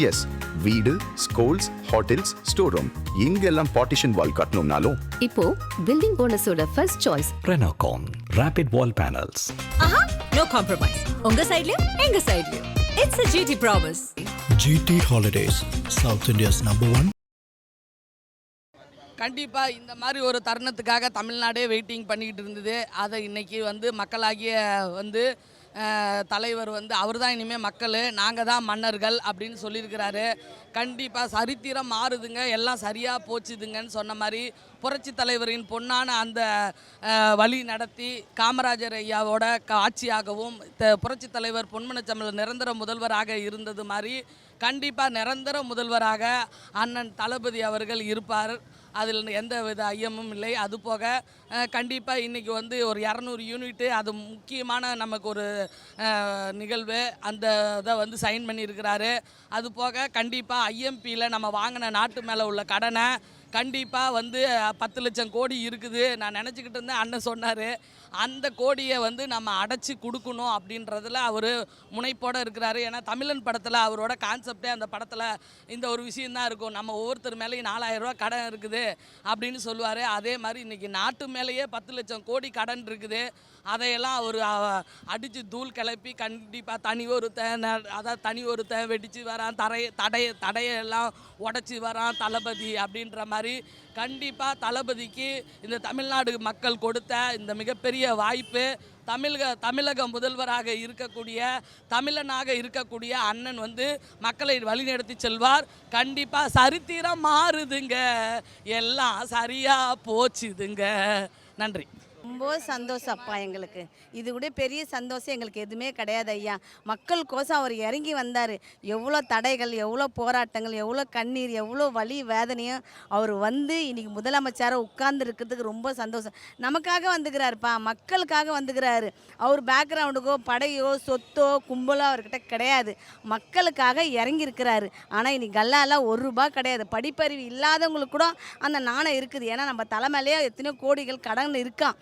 S, வீடு, schools, hotels, store room இங்கெல்லாம் partition wall கட்டணும்னாலும் இப்போ பில்டிங் ஓனர்ஸோட first choice Renocon Rapid Wall Panels. No compromise. உங்க சைடுலயும் எங்க சைடுலயும். It's a GT promise. GT Holidays, South India's #1. கண்டிப்பாக இந்த மாதிரி ஒரு தருணத்துக்காக தமிழ்நாடே வெயிட்டிங் பண்ணிக்கிட்டு இருந்தது. அதை இன்றைக்கி மக்களாகிய தலைவர் அவர் தான் இனிமேல் மக்கள், நாங்கள் தான் மன்னர்கள் அப்படின்னு சொல்லியிருக்கிறாரு. கண்டிப்பாக சரித்திரம் மாறுதுங்க, எல்லாம் சரியாக போச்சுதுங்கன்னு சொன்ன மாதிரி புரட்சி தலைவரின் பொன்னான அந்த வழி நடத்தி காமராஜர் ஐயாவோட ஆட்சியாகவும் புரட்சி தலைவர் பொன்மனச்செம்மல் நிரந்தர முதல்வராக இருந்தது மாதிரி கண்டிப்பாக நிரந்தர முதல்வராக அண்ணன் தளபதி அவர்கள் இருப்பார். அதில் எந்த வித ஐயமும் இல்லை. அதுபோக கண்டிப்பாக இன்றைக்கி ஒரு 200 யூனிட்டு, அது முக்கியமான நமக்கு ஒரு நிகழ்வு, அந்த இதை சைன் பண்ணியிருக்கிறாரு. அதுபோக கண்டிப்பாக ஐஎம்பியில் நம்ம வாங்கின நாட்டு மேலே உள்ள கடனை கண்டிப்பாக 10 லட்சம் கோடி இருக்குது. நான் நினச்சிக்கிட்டு இருந்தேன், அண்ணன் சொன்னார் அந்த கோடியை நம்ம அடைச்சி கொடுக்கணும் அப்படின்றதில் அவர் முனைப்போடு இருக்கிறாரு. ஏன்னா தமிழன் படத்தில் அவரோட கான்செப்டே அந்த படத்தில் இந்த ஒரு விஷயந்தான் இருக்கும், நம்ம ஒவ்வொருத்தர் மேலேயும் 4000 ரூபா கடன் இருக்குது அப்படின்னு சொல்லுவார். அதே மாதிரி இன்றைக்கி நாட்டு மேலேயே 10 லட்சம் கோடி கடன் இருக்குது. அதையெல்லாம் அவர் அடித்து தூள் கிளப்பி கண்டிப்பாக தனி ஒருத்தன் வெடித்து வரான், தடையெல்லாம் உடச்சி வரான் தளபதி அப்படின்ற மாதிரி கண்டிப்பாக தளபதிக்கு இந்த தமிழ்நாடு மக்கள் கொடுத்த இந்த மிகப்பெரிய வாய்ப்பு, தமிழக முதல்வராக இருக்கக்கூடிய தமிழனாக இருக்கக்கூடிய அண்ணன் மக்களை வழிநடத்தி செல்வார். கண்டிப்பாக சரித்திரம் மாறுதுங்க, எல்லாம் சரியாக போச்சுதுங்க. நன்றி. ரொம்ப சந்தோஷம் அப்பா, எங்களுக்கு இது விட பெரிய சந்தோஷம் எங்களுக்கு எதுவுமே கிடையாது ஐயா. மக்கள் கோசம் அவர் இறங்கி வந்தார். எவ்வளோ தடைகள், எவ்வளோ போராட்டங்கள், எவ்வளோ கண்ணீர், எவ்வளோ வலி வேதனையும் அவர் இன்றைக்கி முதலமைச்சராக உட்கார்ந்து இருக்கிறதுக்கு ரொம்ப சந்தோஷம். நமக்காக வந்துக்கிறாருப்பா, மக்களுக்காக வந்துக்கிறாரு. அவர் பேக்ரவுண்டுக்கோ படையோ சொத்தோ கும்பலோ அவர்கிட்ட கிடையாது, மக்களுக்காக இறங்கி இருக்கிறாரு. ஆனால் இன்னைக்கு கல்லாலாம் ₹1 கிடையாது. படிப்பறிவு இல்லாதவங்களுக்கு கூட அந்த நாணயம் இருக்குது. ஏன்னா நம்ம தலைமையிலேயே எத்தனையோ கோடிகள் கடன் இருக்கான்.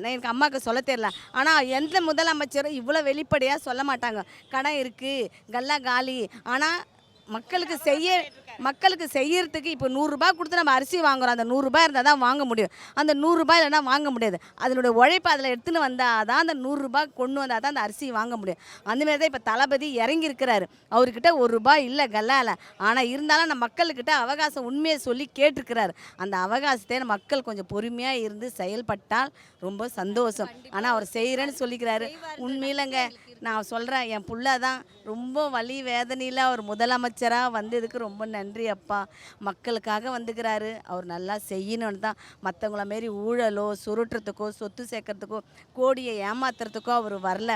எனக்கு அம்மாவுக்கு சொல்ல தெரியல. ஆனால் எந்த முதலமைச்சரும் இவ்வளோ வெளிப்படையாக சொல்ல மாட்டாங்க, கடன் இருக்குது, கல்லா காலி. ஆனால் மக்களுக்கு செய்யறதுக்கு இப்போ ₹100 கொடுத்து நம்ம அரிசி வாங்குகிறோம். அந்த ₹100 இருந்தால் தான் வாங்க முடியும். அந்த ₹100 இல்லைன்னா வாங்க முடியாது. அதனுடைய உழைப்பு அதில் எடுத்துன்னு வந்தால் தான் அந்த ₹100 கொண்டு வந்தால் தான் அந்த அரிசி வாங்க முடியும். அந்தமாரி தான் இப்போ தளபதி இறங்கி இருக்கிறாரு. அவர்கிட்ட ₹1 இல்லை கல்லால். ஆனால் இருந்தாலும் நம்ம மக்கள்கிட்ட அவகாசம் உண்மையை சொல்லி கேட்டிருக்கிறாரு. அந்த அவகாசத்தை மக்கள் கொஞ்சம் பொறுமையாக இருந்து செயல்பட்டால் ரொம்ப சந்தோஷம். ஆனால் அவர் செய்கிறேன்னு சொல்லிக்கிறாரு. உண்மையிலங்க நான் சொல்கிறேன், என் புள்ள தான் ரொம்ப வலி வேதனையில் அவர் முதலமைச்சராக வந்ததுக்கு ரொம்ப நன்றி அப்பா. மக்களுக்காக வந்துக்கிறாரு. அவர் நல்லா செய்யணும்னு தான். மற்றவங்கள மாரி ஊழலோ சுருட்டுறதுக்கோ சொத்து சேர்க்கறதுக்கோ கோடியை ஏமாத்துறதுக்கோ அவர் வரல.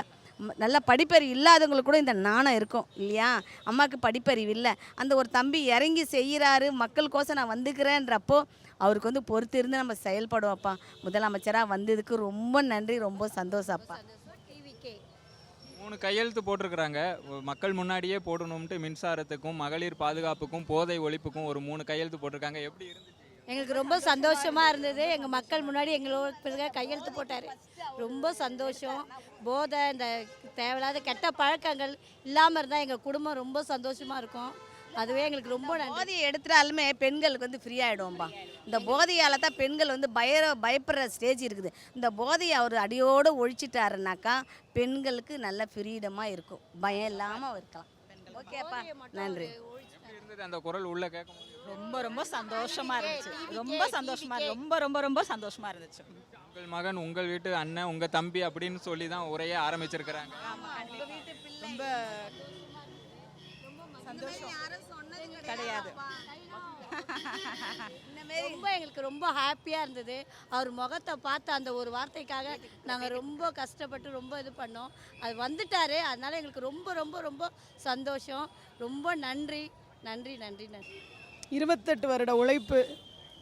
நல்ல படிப்பறிவு இல்லாதவங்களுக்கு கூட இந்த நாணம் இருக்கும் இல்லையா? அம்மாவுக்கு படிப்பறிவு இல்லை. அந்த ஒரு தம்பி இறங்கி செய்கிறாரு, மக்களுக்கோசம் நான் வந்துக்கிறேன்றப்போ அவருக்கு பொறுத்து இருந்து நம்ம செயல்படுவோம்ப்பா. முதலமைச்சராக வந்ததுக்கு ரொம்ப நன்றி, ரொம்ப சந்தோஷம் அப்பா. 3 கையெழுத்து போட்டிருக்கிறாங்க. மக்கள் முன்னாடியே போடணும்ட்டு மின்சாரத்துக்கும் மகளிர் பாதுகாப்புக்கும் போதை ஒழிப்புக்கும் ஒரு 3 கையெழுத்து போட்டிருக்காங்க. எப்படி இருந்துச்சு? எங்களுக்கு ரொம்ப சந்தோஷமாக இருந்தது. எங்கள் மக்கள் முன்னாடி எங்களோட கையெழுத்து போட்டார். ரொம்ப சந்தோஷம். போதை, இந்த தேவையில்லாத கெட்ட பழக்கங்கள் இல்லாமல் இருந்தால் எங்கள் குடும்பம் ரொம்ப சந்தோஷமாக இருக்கும். அதுவே எங்களுக்கு ரொம்ப போதையை எடுத்துட்டாலுமே பெண்களுக்கு ஃப்ரீ ஆகிடுவோம்பா. இந்த போதையால் தான் பெண்கள் பயப்படுற ஸ்டேஜ் இருக்குது. இந்த போதையை அவர் அடியோடு ஒழிச்சிட்டாருனாக்கா பெண்களுக்கு நல்ல ஃப்ரீடமாக இருக்கும், பயம் இல்லாமல் இருக்கலாம். ஓகேப்பா, நன்றி. அந்த குரல் உள்ள கேட்கும் ரொம்ப ரொம்ப சந்தோஷமா இருந்துச்சு. ரொம்ப சந்தோஷமா ரொம்ப ரொம்ப ரொம்ப சந்தோஷமா இருந்துச்சு. உங்கள் மகன், உங்கள் வீட்டு அண்ணன், உங்க தம்பி அப்படின்னு சொல்லி தான் உரையே ஆரம்பிச்சிருக்கிறாங்க. ரொம்ப சந்தோஷம் கிடையாது. ரொம்ப எங்களுக்கு ரொம்ப ஹாப்பியாக இருந்தது. அவர் முகத்தை பார்த்து அந்த ஒரு வார்த்தைக்காக நாங்கள் ரொம்ப கஷ்டப்பட்டு ரொம்ப இது பண்ணோம். அது வந்துட்டார். அதனால் எங்களுக்கு ரொம்ப ரொம்ப ரொம்ப சந்தோஷம். ரொம்ப நன்றி நன்றி நன்றி நன்றி. 28 வருட உழைப்பு,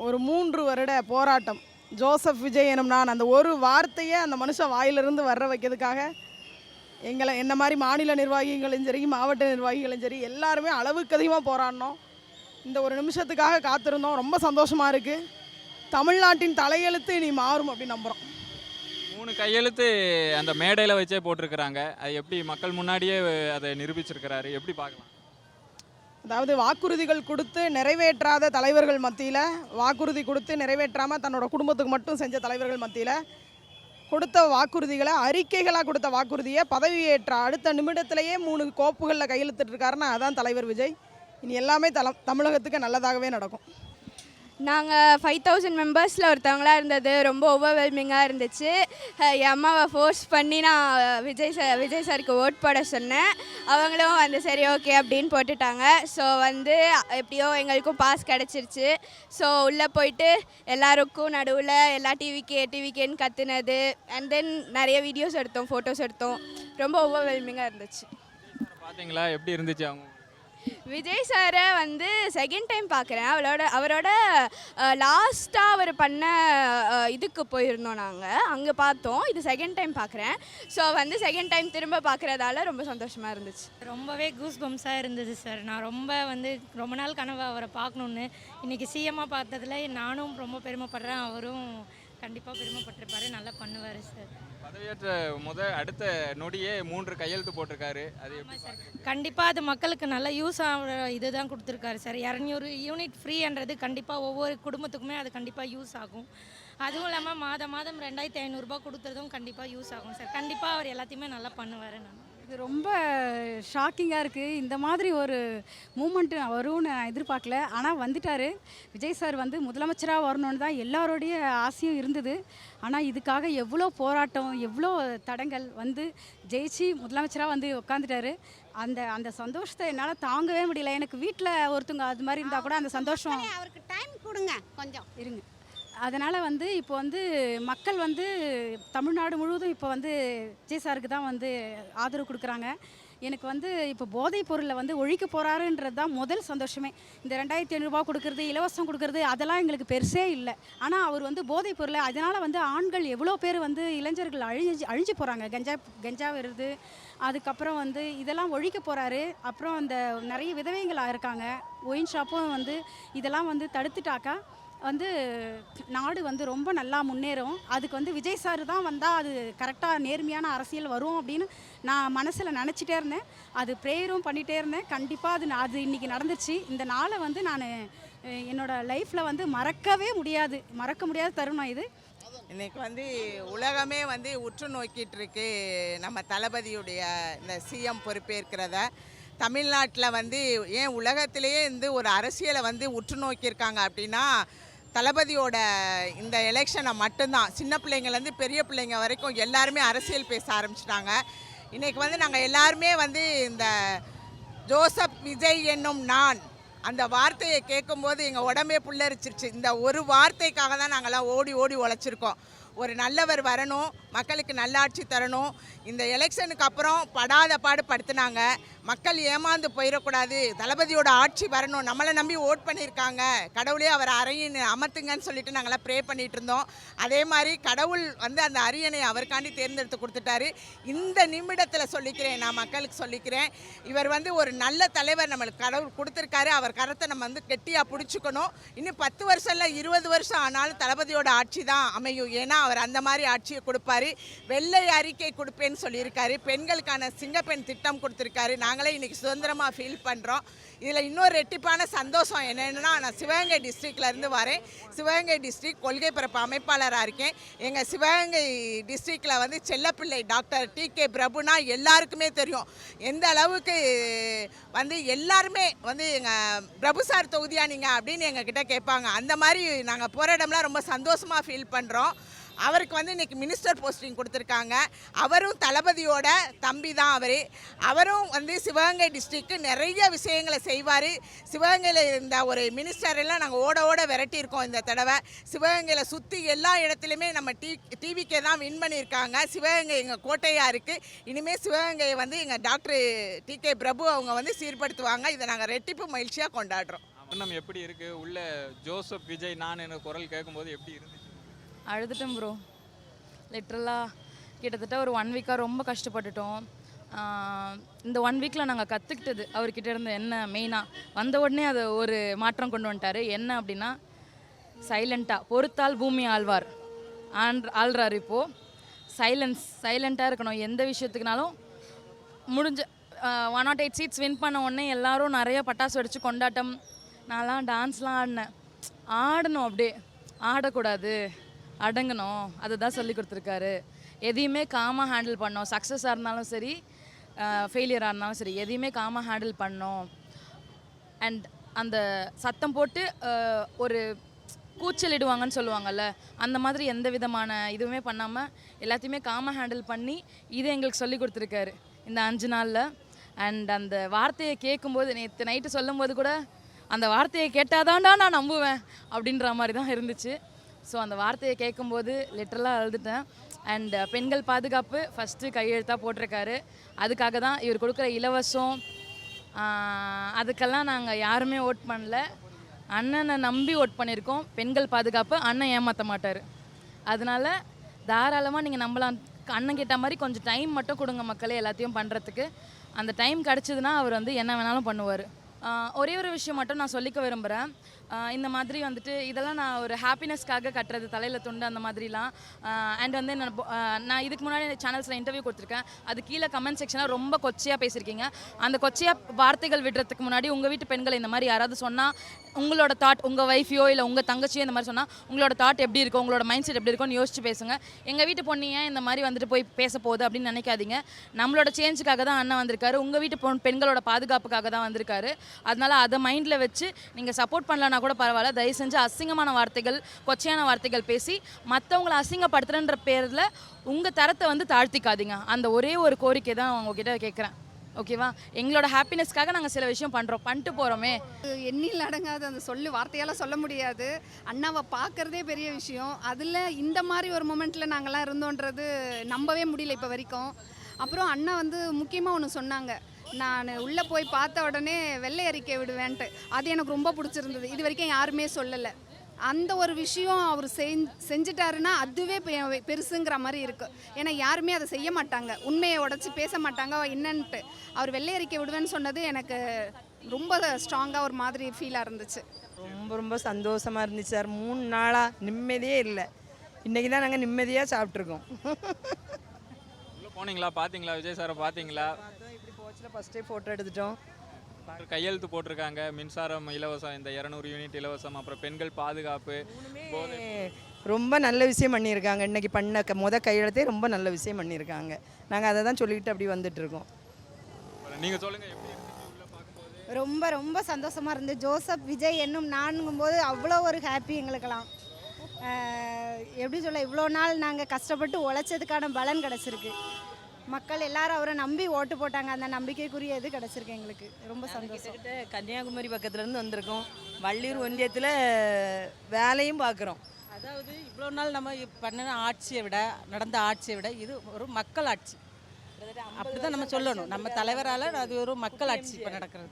ஒரு 3 வருட போராட்டம். ஜோசப் விஜய் எனும் நான், அந்த ஒரு வார்த்தையை அந்த மனுஷன் வாயிலிருந்து வர வைக்கிறதுக்காக என்ன மாதிரி மாநில நிர்வாகிகளும் சரி மாவட்ட நிர்வாகிகளும் சரி எல்லாருமே அளவுக்கு அதிகமாக போராடினோம். இந்த ஒரு நிமிஷத்துக்காக காத்திருந்தோம். ரொம்ப சந்தோஷமாக இருக்குது. தமிழ்நாட்டின் தலையெழுத்து இனி மாறும் அப்படின்னு நம்புகிறோம். 3 கையெழுத்து அந்த மேடையில் வச்சே போட்டிருக்கிறாங்க. அது எப்படி மக்கள் முன்னாடியே அதை நிரூபிச்சிருக்கிறாரு, எப்படி பார்க்கலாம்? அதாவது வாக்குறுதிகள் கொடுத்து நிறைவேற்றாத தலைவர்கள் மத்தியில், வாக்குறுதி கொடுத்து நிறைவேற்றாமல் தன்னோட குடும்பத்துக்கு மட்டும் செஞ்ச தலைவர்கள் மத்தியில் கொடுத்த வாக்குறுதிகளை, அறிக்கைகளாக கொடுத்த வாக்குறுதியை பதவியேற்ற அடுத்த நிமிடத்திலேயே 3 கோப்புகளில் கையெழுத்திட்டிருக்காருன்னா அதான் தலைவர் விஜய். இனி எல்லாமே தமிழகத்துக்கு நல்லதாகவே நடக்கும். நாங்கள் 5000 மெம்பர்ஸில் ஒருத்தவங்களாக இருந்தது ரொம்ப ஓவர்வெல்மிங்காக இருந்துச்சு. என் அம்மாவை ஃபோர்ஸ் பண்ணி நான் விஜய் சாருக்கு ஓட் போட சொன்னேன். அவங்களும் வந்து சரி ஓகே அப்படின்னு போட்டுட்டாங்க. ஸோ வந்து எப்படியோ எங்களுக்கும் பாஸ் கிடச்சிருச்சு. ஸோ உள்ளே போயிட்டு எல்லாருக்கும் நடுவில் எல்லா டிவிக்கேன்னு கற்றுனது, அண்ட் தென் நிறைய வீடியோஸ் எடுத்தோம், ஃபோட்டோஸ் எடுத்தோம். ரொம்ப ஓவர்வெல்மிங்காக இருந்துச்சு. பார்த்தீங்களா எப்படி இருந்துச்சு அவங்க? விஜய் சாரை வந்து செகண்ட் டைம் பார்க்குறேன். அவரோட லாஸ்ட்டாக அவர் பண்ண இதுக்கு போயிருந்தோம், நாங்கள் அங்கே பார்த்தோம். இது செகண்ட் டைம் பார்க்குறேன். ஸோ வந்து செகண்ட் டைம் திரும்ப பார்க்குறதால ரொம்ப சந்தோஷமாக இருந்துச்சு. ரொம்பவே கூஸ் பம்ஸாக இருந்தது சார். நான் ரொம்ப நாள் கனவு அவரை பார்க்கணுன்னு. இன்றைக்கி சிஎம்மாக பார்த்ததில் நானும் ரொம்ப பெருமைப்படுறேன். அவரும் கண்டிப்பாக பெருமைப்பட்டிருப்பாரு, நல்லா பண்ணுவார் சார். பதவியேற்ற அடுத்த நொடியே 3 கையெழுத்து போட்டிருக்காரு. அது சார் கண்டிப்பாக அது மக்களுக்கு நல்ல யூஸ் ஆகிற இதுதான் கொடுத்துருக்காரு சார். 200 யூனிட் ஃப்ரீன்றது கண்டிப்பாக ஒவ்வொரு குடும்பத்துக்குமே அது கண்டிப்பாக யூஸ் ஆகும். அதுவும் இல்லாமல் மாதம் 2500 ரூபாய் கொடுத்துறதும் கண்டிப்பாக யூஸ் ஆகும் சார். கண்டிப்பாக அவர் எல்லாத்தையுமே நல்லா பண்ணுவார். நான் இது ரொம்ப ஷாக்கிங்காக இருக்குது. இந்த மாதிரி ஒரு மூமெண்ட்டு வரும்னு நான் எதிர்பார்க்கல. ஆனால் வந்துட்டார் விஜய் சார். வந்து முதலமைச்சராக வரணுன்னு தான் எல்லாரோடைய ஆசையும் இருந்தது. ஆனால் இதுக்காக எவ்வளோ போராட்டம், எவ்வளோ தடங்கள் வந்து ஜெயிச்சு முதலமைச்சராக வந்து உட்காந்துட்டாரு. அந்த சந்தோஷத்தை என்னால் தாங்கவே முடியல. எனக்கு வீட்டில் ஒருத்தவங்க அது மாதிரி இருந்தால் கூட அந்த சந்தோஷம். அவருக்கு டைம் கொடுங்க, கொஞ்சம் இருங்க. அதனால் வந்து இப்போ வந்து மக்கள் வந்து தமிழ்நாடு முழுவதும் இப்போ வந்து விஜய் சாருக்கு தான் வந்து ஆதரவு கொடுக்குறாங்க. எனக்கு வந்து இப்போ போதைப் பொருளை வந்து ஒழிக்க போகிறாருன்றது தான் முதல் சந்தோஷமே. இந்த 2500 ரூபா கொடுக்குறது, இலவசம் கொடுக்குறது, அதெல்லாம் எங்களுக்கு பெருசே இல்லை. ஆனால் அவர் வந்து போதைப் பொருளை, அதனால் வந்து ஆண்கள் எவ்வளோ பேர் வந்து இளைஞர்கள் அழிஞ்சு போகிறாங்க. கஞ்சா வருது. அதுக்கப்புறம் வந்து இதெல்லாம் ஒழிக்க போகிறாரு. அப்புறம் அந்த நிறைய விதவைகள் இருக்காங்க, ஒயின் ஷாப்பும் வந்து இதெல்லாம் வந்து தடுத்துட்டாக்கா வந்து நாடு வந்து ரொம்ப நல்லா முன்னேறும். அதுக்கு வந்து விஜய் சார் தான் வந்தால் அது கரெக்டாக நேர்மையான அரசியல் வரும் அப்படின்னு நான் மனசில் நினச்சிட்டே இருந்தேன். அது ப்ரேயரும் பண்ணிகிட்டே இருந்தேன். கண்டிப்பாக அது இன்றைக்கி நடந்துச்சு. இந்த நாளை வந்து நான் என்னோடய லைஃப்பில் வந்து மறக்க முடியாத தருணம் இது. இன்றைக்கி வந்து உலகமே வந்து உற்று நோக்கிட்டு இருக்கு நம்ம தளபதியுடைய இந்த சிஎம் பொறுப்பேற்கிறத. தமிழ்நாட்டில் வந்து ஏன் உலகத்திலேயே ஒரு அரசியலை வந்து உற்று நோக்கியிருக்காங்க அப்படின்னா தளபதியோட இந்த எலெக்ஷனை மட்டும்தான். சின்ன பிள்ளைங்கள்லேருந்து பெரிய பிள்ளைங்க வரைக்கும் எல்லாருமே அரசியல் பேச ஆரம்பிச்சிட்டாங்க. இன்றைக்கி வந்து நாங்கள் எல்லாருமே வந்து இந்த ஜோசப் விஜய் என்னும் நான் அந்த வார்த்தையை கேட்கும்போது எங்கள் உடம்பே புல்லரிச்சிருச்சு. இந்த ஒரு வார்த்தைக்காக தான் நாங்கள்லாம் ஓடி உழைச்சிருக்கோம். ஒரு நல்லவர் வரணும், மக்களுக்கு நல்லாட்சி தரணும். இந்த எலெக்ஷனுக்கு அப்புறம் படாத பாடு படுத்தினாங்க. மக்கள் ஏமாந்து போயிடக்கூடாது, தளபதியோட ஆட்சி வரணும், நம்மளை நம்பி ஓட் பண்ணியிருக்காங்க, கடவுளே அவர் அரியணை அமர்த்துங்கன்னு சொல்லிட்டு நாங்களாம் ப்ரே பண்ணிகிட்டு இருந்தோம். அதே மாதிரி கடவுள் வந்து அந்த அரியணை அவருக்காண்டி தேர்ந்தெடுத்து கொடுத்துட்டாரு. இந்த நிமிடத்தில் சொல்லிக்கிறேன், நான் மக்களுக்கு சொல்லிக்கிறேன், இவர் வந்து ஒரு நல்ல தலைவர் நம்மளுக்கு கடவுள் கொடுத்துருக்காரு. அவர் கரத்தை நம்ம வந்து கெட்டியாக பிடிச்சிக்கணும். இன்னும் 10 வருஷம் இல்லை, 20 வருஷம் ஆனாலும் தளபதியோட ஆட்சி தான் அமையும். ஏன்னா அவர் அந்த மாதிரி ஆட்சியை கொடுப்பாரு. வெள்ளை அறிக்கை கொடுப்பேன்னு சொல்லியிருக்காரு. பெண்களுக்கான சிங்கப்பெண் திட்டம் கொடுத்துருக்காரு. நாங்களே இன்றைக்கி சுதந்திரமாக ஃபீல் பண்ணுறோம். இதில் இன்னொரு ரெட்டிப்பான சந்தோஷம் என்னென்னா, நான் சிவகங்கை டிஸ்ட்ரிக்ட்லேருந்து வரேன். சிவகங்கை டிஸ்ட்ரிக்ட் கொள்கை பரப்பு அமைப்பாளராக இருக்கேன். எங்கள் சிவகங்கை டிஸ்ட்ரிக்டில் வந்து செல்லப்பிள்ளை டாக்டர் டிகே பிரபுனா எல்லாருக்குமே தெரியும். எந்த அளவுக்கு வந்து எல்லாருமே வந்து எங்கள் பிரபு சார் தொகுதியா நீங்கள் அப்படின்னு எங்ககிட்ட கேட்பாங்க. அந்த மாதிரி நாங்கள் போகிற இடம்லாம் ரொம்ப சந்தோஷமாக ஃபீல் பண்ணுறோம். அவருக்கு வந்து இன்றைக்கி மினிஸ்டர் போஸ்டிங் கொடுத்துருக்காங்க. அவரும் தளபதியோட தம்பி தான். அவரும் வந்து சிவகங்கை டிஸ்ட்ரிக்ட்டு நிறைய விஷயங்களை செய்வார். சிவகங்கையில் இருந்த ஒரு மினிஸ்டரெல்லாம் நாங்கள் ஓட விரட்டியிருக்கோம். இந்த தடவை சிவகங்கையில் சுற்றி எல்லா இடத்துலையுமே நம்ம டிவிக்கே தான் வின் பண்ணியிருக்காங்க. சிவகங்கை எங்கள் கோட்டையாக இருக்குது. இனிமேல் சிவகங்கையை வந்து எங்கள் டாக்டர் டிகே பிரபு அவங்க வந்து சீர்படுத்துவாங்க. இதை நாங்கள் ரெட்டிப்பு மகிழ்ச்சியாக கொண்டாடுறோம். நம்ம எப்படி இருக்குது உள்ள ஜோசப் விஜய் நான் எனக்கு குரல் கேட்கும்போது எப்படி இருந்துச்சு? அழுதுட்டேன் ப்ரோ. லிட்ரலாக கிட்டத்தட்ட ஒரு 1 வீக்காக ரொம்ப கஷ்டப்பட்டுட்டோம். இந்த 1 வீக்கில் நாங்கள் கற்றுக்கிட்டது அவர்கிட்ட இருந்து என்ன மெயினாக வந்த உடனே அது ஒரு மாற்றம் கொண்டு வந்துட்டார். என்ன அப்படின்னா சைலண்ட்டாக பொறுத்தால் பூமி ஆழ்வார் ஆள்றார். இப்போது சைலண்ட்டாக இருக்கணும். எந்த விஷயத்துக்குனாலும் 108 சீட்ஸ் வின் பண்ண உடனே எல்லாரும் நிறைய பட்டாசு வெடிச்சு கொண்டாட்டம். நான்லாம் டான்ஸ்லாம் ஆடினேன். ஆடணும், அப்படியே ஆடக்கூடாது, அடங்கணும், அதுதான் சொல்லி கொடுத்துருக்காரு. எதையுமே காமாக ஹேண்டில் பண்ணோம். சக்ஸஸாக இருந்தாலும் சரி, ஃபெயிலியராக இருந்தாலும் சரி, எதையுமே காமாக ஹேண்டில் பண்ணோம். அண்ட் அந்த சத்தம் போட்டு ஒரு கூச்சலிடுவாங்கன்னு சொல்லுவாங்கள்ல, அந்த மாதிரி எந்த விதமான இதுவுமே பண்ணாமல் எல்லாத்தையுமே காமாக ஹேண்டில் பண்ணி இதை எங்களுக்கு சொல்லி கொடுத்துருக்காரு இந்த 5 நாளில். அண்ட் அந்த வார்த்தையை கேட்கும்போது, நேற்று நைட்டு சொல்லும் போது கூட அந்த வார்த்தையை கேட்டாதான்டா நான் நம்புவேன் அப்படின்ற மாதிரி தான் இருந்துச்சு. ஸோ அந்த வார்த்தையை கேட்கும்போது லிட்டரலாக அழுதுட்டேன். அண்ட் பெண்கள் பாதுகாப்பு ஃபஸ்ட்டு கையெழுத்தாக போட்டிருக்காரு. அதுக்காக தான் இவர் கொடுக்குற இலவசம், அதுக்கெல்லாம் நாங்கள் யாருமே ஓட் பண்ணல. அண்ணனை நம்பி ஓட் பண்ணியிருக்கோம். பெண்கள் பாதுகாப்பு அண்ணன் ஏமாற்ற மாட்டார். அதனால தாராளமாக நீங்கள் நம்பலாம். அண்ணன் கேட்ட மாதிரி கொஞ்சம் டைம் மட்டும் கொடுங்க மக்களே, எல்லாத்தையும் பண்ணுறதுக்கு. அந்த டைம் கிடச்சிதுன்னா அவர் வந்து என்ன வேணாலும் பண்ணுவார். ஒரே ஒரு விஷயம் மட்டும் நான் சொல்லிக்க விரும்புகிறேன். இந்த மாதிரி வந்துட்டு இதெல்லாம் நான் ஒரு ஹாப்பினஸ்க்காக கட்டுறது, தலையில் துண்டு அந்த மாதிரிலாம். அண்ட் வந்து நான் இதுக்கு முன்னாடி சேனல்ஸில் இன்டர்வியூ கொடுத்துருக்கேன். அது கீழே கமெண்ட் செக்ஷனாக ரொம்ப கொச்சையாக பேசியிருக்கீங்க. அந்த கொச்சையாக வார்த்தைகள் விடுறதுக்கு முன்னாடி உங்கள் வீட்டு பெண்களை இந்த மாதிரி யாராவது சொன்னால், உங்களோட தாட், உங்கள் ஒய்ஃபையோ இல்லை உங்கள் தங்கச்சியோ இந்த மாதிரி சொன்னால் உங்களோட தாட் எப்படி இருக்கும், உங்களோட மைண்ட் செட் எப்படி இருக்கும்னு யோசிச்சு பேசுங்க. எங்கள் வீட்டு பொண்ணு ஏன் இந்த மாதிரி வந்துட்டு போய் பேச போகுது அப்படின்னு நினைக்காதீங்க. நம்மளோட சேஞ்சுக்காக தான் அண்ணன் வந்திருக்காரு. உங்கள் வீட்டு பெண்களோட பாதுகாப்புக்காக தான் வந்திருக்காரு. அதனால் அதை மைண்டில் வச்சு நீங்கள் சப்போர்ட் பண்ணலன்னா கூட பரவாயில்ல, தயவு செஞ்சு அசிங்கமான வார்த்தைகள், கொச்சையான வார்த்தைகள் பேசி மற்றவங்களை அசிங்கப்படுத்துறன்ற பேரில் உங்கள் தரத்தை வந்து தாழ்த்திக்காதீங்க. அந்த ஒரே ஒரு கோரிக்கை தான் உங்ககிட்ட கேட்குறேன். ஓகேவா? எங்களோட ஹாப்பினஸ்க்காக நாங்கள் சில விஷயம் பண்ணுறோம், பண்ணிட்டு போகிறோமே. எண்ணில் அடங்காது அந்த வார்த்தையால் சொல்ல முடியாது. அண்ணாவை பார்க்குறதே பெரிய விஷயம். அதில் இந்த மாதிரி ஒரு மொமெண்ட்டில் நாங்கள்லாம் இருந்தோன்றது நம்பவே முடியல இப்போ வரைக்கும். அப்புறம் அண்ணா வந்து முக்கியமாக ஒன்று சொன்னாங்க, நான் உள்ளே போய் பார்த்த உடனே வெள்ளை அறிக்கை விடுவேன்ட்டு. அது எனக்கு ரொம்ப பிடிச்சிருந்தது. இது வரைக்கும் யாருமே சொல்லலை. அந்த ஒரு விஷயம் அவர் செஞ்சிட்டாருன்னா அதுவே பெருசுங்கிற மாதிரி இருக்குது. ஏன்னா யாருமே அதை செய்ய மாட்டாங்க, உண்மையை உடச்சி பேச மாட்டாங்க என்னன்ட்டு. அவர் வெள்ளை அறிக்கை விடுவேன்னு சொன்னது எனக்கு ரொம்ப ஸ்ட்ராங்காக ஒரு மாதிரி ஃபீலாக இருந்துச்சு. ரொம்ப ரொம்ப சந்தோஷமாக இருந்துச்சு சார். 3 நாளாக நிம்மதியே இல்லை. இன்றைக்கி தான் நாங்கள் நிம்மதியாக சாப்பிட்ருக்கோம். போனீங்களா, பார்த்தீங்களா, விஜய் சாரை பார்த்தீங்களா? இப்படி போச்சில் ஃபஸ்ட்டே ஃபோட்டோ எடுத்துட்டோம். கையெழுத்து போட்டிருக்காங்க. மின்சாரம் இலவசம், இந்த 200 யூனிட் இலவசம், அப்புறம் பெண்கள் பாதுகாப்பு. ரொம்ப நல்ல விஷயம் பண்ணியிருக்காங்க. இன்றைக்கி பண்ண கையெழுத்தே ரொம்ப நல்ல விஷயம் பண்ணியிருக்காங்க. நாங்கள் அதை தான் சொல்லிக்கிட்டு அப்படி வந்துட்டுருக்கோம். நீங்கள் சொல்லுங்கள், எப்படி ரொம்ப ரொம்ப சந்தோஷமாக இருந்து. ஜோசப் விஜய் என்னும் நான்கும்போது அவ்வளோ ஒரு ஹாப்பி எங்களுக்கெல்லாம். எப்படி சொல்ல, இவ்வளோ நாள் நாங்கள் கஷ்டப்பட்டு உழைச்சதுக்கான பலன் கிடச்சிருக்கு. மக்கள் எல்லாரும் அவரை நம்பி ஓட்டு போட்டாங்க. அந்த நம்பிக்கைக்குரிய இது கிடச்சிருக்கு எங்களுக்கு. ரொம்ப சந்தோஷம். கன்னியாகுமரி பக்கத்துலேருந்து வந்திருக்கோம். வள்ளியூர் ஒன்றியத்தில் வேலையும் பார்க்குறோம். அதாவது இவ்வளோ நாள் நம்ம பண்ணின ஆட்சியை விட, நடந்த ஆட்சியை விட இது ஒரு மக்கள் ஆட்சி. அப்படி தான் நம்ம சொல்லணும். நம்ம தலைவரால் அது ஒரு மக்கள் ஆட்சி இப்போ நடக்கிறது.